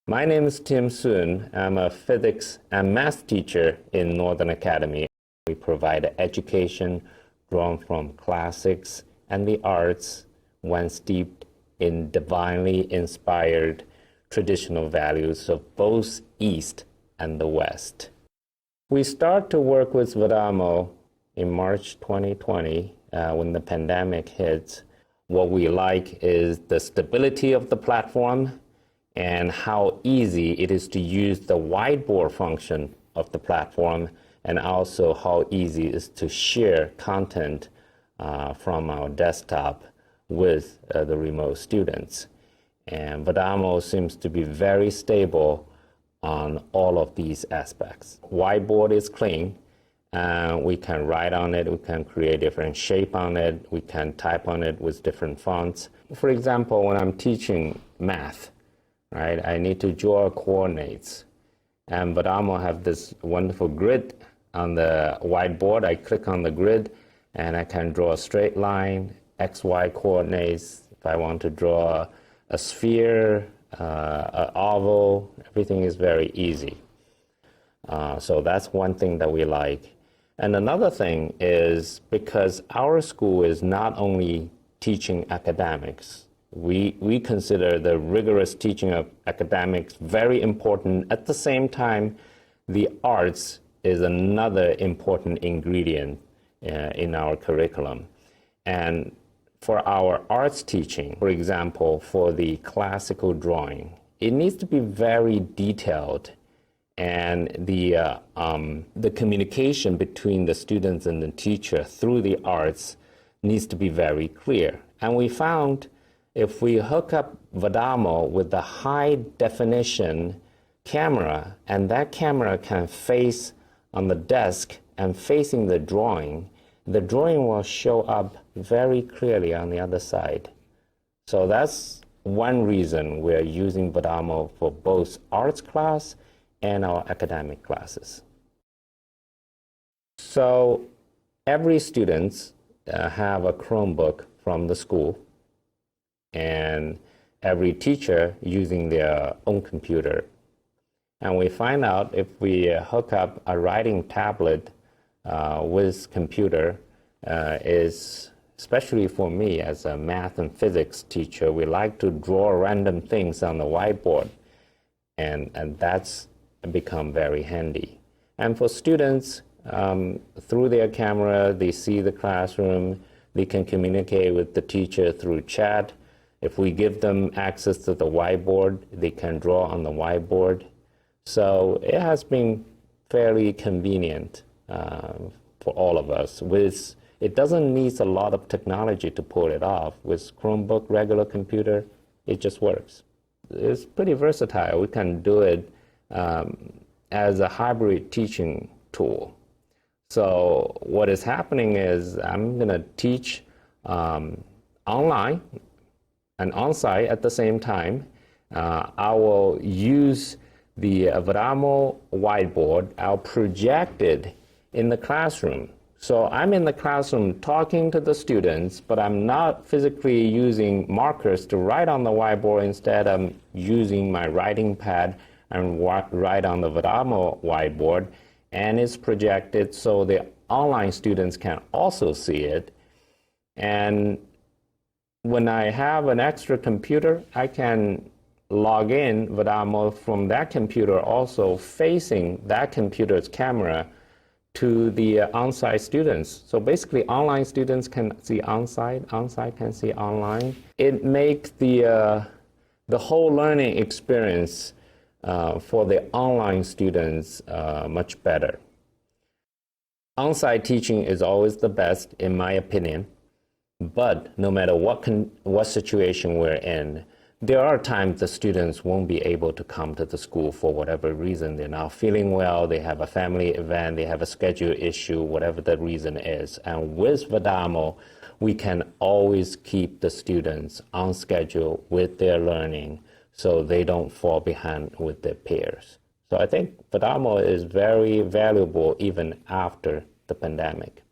My name is Tim Soon. I'm a physics and math teacher in Northern Academy. We provide education drawn from classics and the arts when steeped in divinely inspired traditional values of both East and the West. We start to work with Vadamo in March 2020 when the pandemic hit. What we like is the stability of the platform and how easy it is to use the whiteboard function of the platform, and also how easy it is to share content from our desktop with the remote students. And Vadamo seems to be very stable on all of these aspects. Whiteboard is clean. We can write on it, we can create different shape on it, we can type on it with different fonts. For example, when I'm teaching math, right, I need to draw coordinates. And Vadamo have this wonderful grid on the whiteboard. I click on the grid and I can draw a straight line, X, Y coordinates. If I want to draw a sphere, an oval, everything is very easy. So that's one thing that we like. And another thing is because our school is not only teaching academics, we consider the rigorous teaching of academics very important. At the same time, the arts is another important ingredient in our curriculum. And for our arts teaching, for example, for the classical drawing, it needs to be very detailed, and the communication between the students and the teacher through the arts needs to be very clear. And we found if we hook up Vadamo with the high definition camera, and that camera can face on the desk and facing the drawing will show up very clearly on the other side. So that's one reason we're using Vadamo for both arts class and our academic classes. So every student have a Chromebook from the school, and every teacher using their own computer. And we find out if we hook up a writing tablet with computer, is especially for me as a math and physics teacher, we like to draw random things on the whiteboard, and that's become very handy. And for students, through their camera, they see the classroom, they can communicate with the teacher through chat. If we give them access to the whiteboard, they can draw on the whiteboard. So it has been fairly convenient for all of us. It doesn't need a lot of technology to pull it off. With Chromebook, regular computer, it just works. It's pretty versatile. We can do it as a hybrid teaching tool. So what is happening is I'm going to teach online and on-site at the same time. I will use the Vadamo whiteboard. I'll project it in the classroom. So I'm in the classroom talking to the students, but I'm not physically using markers to write on the whiteboard. Instead, I'm using my writing pad and write on the Vadamo whiteboard, and it's projected so the online students can also see it. And when I have an extra computer, I can log in Vadamo from that computer, also facing that computer's camera to the on-site students. So basically, online students can see on-site can see online. It makes the whole learning experience for the online students much better. On-site teaching is always the best, in my opinion. But no matter what situation we're in, there are times the students won't be able to come to the school for whatever reason. They're not feeling well, they have a family event, they have a schedule issue, whatever the reason is. And with Vadamo, we can always keep the students on schedule with their learning so they don't fall behind with their peers. So I think Vadamo is very valuable even after the pandemic.